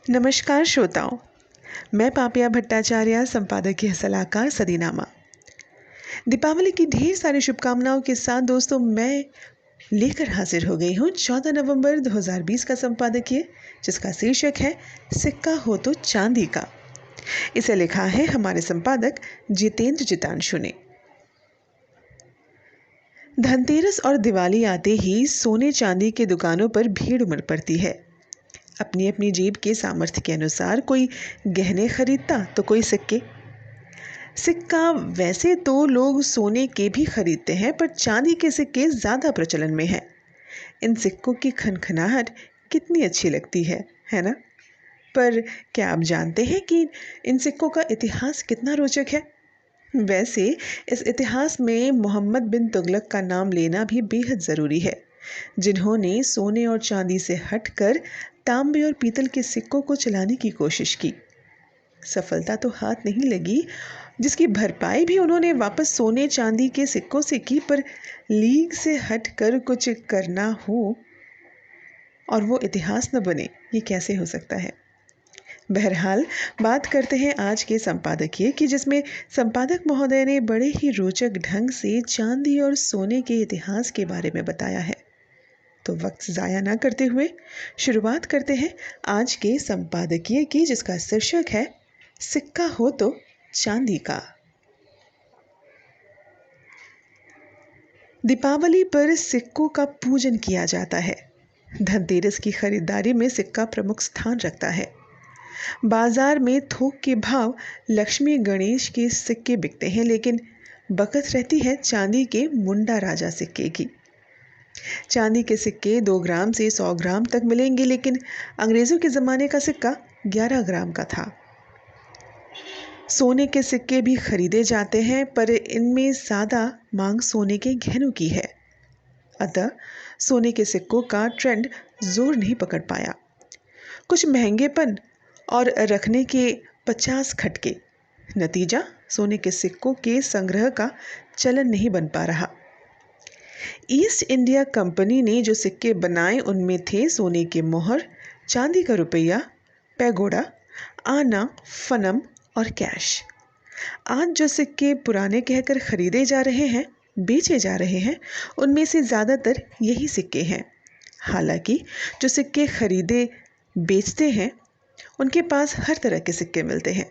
नमस्कार श्रोताओं, मैं पापिया भट्टाचार्य, संपादकीय सलाहकार सदीनामा। दीपावली की ढेर सारी शुभकामनाओं के साथ दोस्तों मैं लेकर हाजिर हो गई हूँ 14 नवंबर 2020 का संपादकीय, जिसका शीर्षक है सिक्का हो तो चांदी का। इसे लिखा है हमारे संपादक जितेंद्र जितांशु ने। धनतेरस और दिवाली आते ही सोने चांदी की दुकानों पर भीड़ उमड़ पड़ती है। अपनी अपनी जेब के सामर्थ्य के अनुसार कोई गहने खरीदता तो कोई सिक्के। सिक्का वैसे तो लोग सोने के भी खरीदते हैं, पर चांदी के सिक्के ज़्यादा प्रचलन में हैं। इन सिक्कों की खनखनाहट कितनी अच्छी लगती है ना? पर क्या आप जानते हैं कि इन सिक्कों का इतिहास कितना रोचक है? वैसे इस इतिहास में मोहम्मद बिन तुगलक का नाम लेना भी बेहद ज़रूरी है, जिन्होंने सोने और चांदी से हटकर तांबे और पीतल के सिक्कों को चलाने की कोशिश की। सफलता तो हाथ नहीं लगी, जिसकी भरपाई भी उन्होंने वापस सोने चांदी के सिक्कों से की, पर लीग से हटकर कुछ करना हो और वो इतिहास न बने, ये कैसे हो सकता है? बहरहाल बात करते हैं आज के संपादकीय की, जिसमें संपादक महोदय ने बड़े ही रोचक ढंग से चांदी और सोने के इतिहास के बारे में बताया है। तो वक्त ज़ाया ना करते हुए शुरुआत करते हैं आज के संपादकीय की, जिसका शीर्षक है सिक्का हो तो चांदी का। दीपावली पर सिक्कों का पूजन किया जाता है। धनतेरस की खरीदारी में सिक्का प्रमुख स्थान रखता है। बाजार में थोक के भाव लक्ष्मी गणेश के सिक्के बिकते हैं, लेकिन बकत रहती है चांदी के मुंडा राजा सिक्के की। चांदी के सिक्के 2 ग्राम से 100 ग्राम तक मिलेंगे, लेकिन अंग्रेज़ों के ज़माने का सिक्का 11 ग्राम का था। सोने के सिक्के भी खरीदे जाते हैं, पर इनमें ज़्यादा मांग सोने के गहनों की है। अतः सोने के सिक्कों का ट्रेंड जोर नहीं पकड़ पाया। कुछ महंगेपन और रखने के 50 खटके। नतीजा, सोने के सिक्कों के संग्रह का चलन नहीं बन पा रहा। ईस्ट इंडिया कंपनी ने जो सिक्के बनाए उनमें थे सोने के मोहर, चांदी का रुपया, पैगोडा, आना, फनम और कैश। आज जो सिक्के पुराने कहकर खरीदे जा रहे हैं, बेचे जा रहे हैं, उनमें से ज़्यादातर यही सिक्के हैं। हालांकि जो सिक्के खरीदे बेचते हैं उनके पास हर तरह के सिक्के मिलते हैं।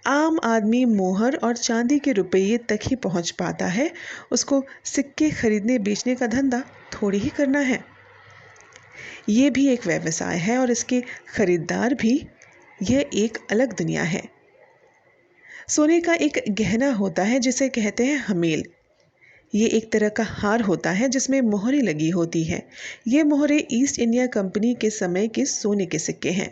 आम आदमी मोहर और चांदी के रुपये तक ही पहुंच पाता है, उसको सिक्के खरीदने बेचने का धंधा थोड़ी ही करना है। ये भी एक व्यवसाय है और इसके खरीदार भी। यह एक अलग दुनिया है। सोने का एक गहना होता है जिसे कहते हैं हमेल। ये एक तरह का हार होता है जिसमें मोहरें लगी होती हैं। ये मोहरें ईस्ट इंडिया कंपनी के समय के सोने के सिक्के हैं।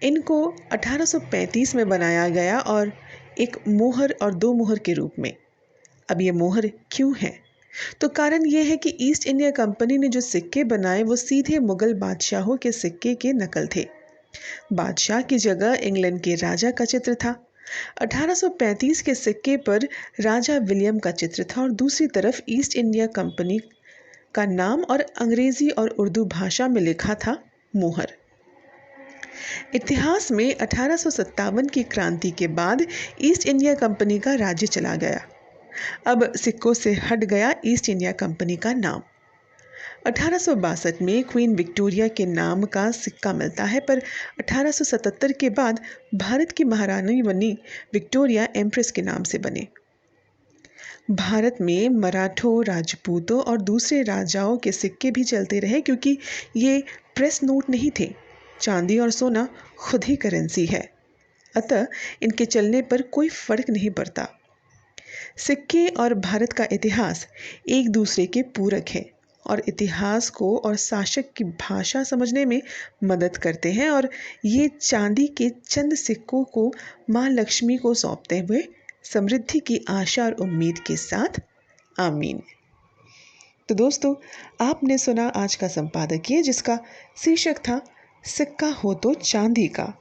इनको 1835 में बनाया गया और एक मोहर और 2 मोहर के रूप में। अब ये मोहर क्यों है? तो कारण ये है कि ईस्ट इंडिया कंपनी ने जो सिक्के बनाए वो सीधे मुगल बादशाहों के सिक्के के नकल थे। बादशाह की जगह इंग्लैंड के राजा का चित्र था। 1835 के सिक्के पर राजा विलियम का चित्र था और दूसरी तरफ ईस्ट इंडिया कंपनी का नाम और अंग्रेजी और उर्दू भाषा में लिखा था मोहर। इतिहास में 1857 की क्रांति के बाद ईस्ट इंडिया कंपनी का राज्य चला गया। अब सिक्कों से हट गया ईस्ट इंडिया कंपनी का नाम। 1862 में क्वीन विक्टोरिया के नाम का सिक्का मिलता है, पर 1877 के बाद भारत की महारानी बनी विक्टोरिया एम्प्रेस के नाम से बने। भारत में मराठों, राजपूतों और दूसरे राजाओं के सिक्के भी चलते रहे, क्योंकि ये प्रेस नोट नहीं थे। चांदी और सोना खुद ही करेंसी है, अतः इनके चलने पर कोई फर्क नहीं पड़ता। सिक्के और भारत का इतिहास एक दूसरे के पूरक हैं और इतिहास को और शासक की भाषा समझने में मदद करते हैं। और ये चांदी के चंद सिक्कों को माँ लक्ष्मी को सौंपते हुए समृद्धि की आशा और उम्मीद के साथ आमीन। तो दोस्तों, आपने सुना आज का संपादकीय, जिसका शीर्षक था सिक्का हो तो चांदी का।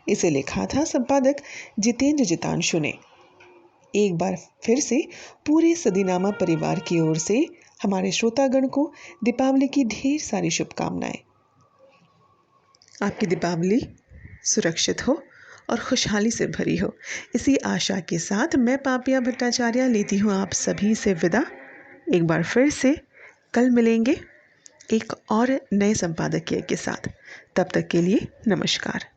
इसे लिखा था संपादक जितेंद्र जितांशु ने। एक बार फिर से पूरे सदीनामा परिवार की ओर से हमारे श्रोतागण को दीपावली की ढेर सारी शुभकामनाएं। आपकी दीपावली सुरक्षित हो और खुशहाली से भरी हो। इसी आशा के साथ मैं पापिया भट्टाचार्य लेती हूँ आप सभी से विदा। एक बार फिर से कल मिलेंगे एक और नए संपादकीय के साथ। तब तक के लिए नमस्कार।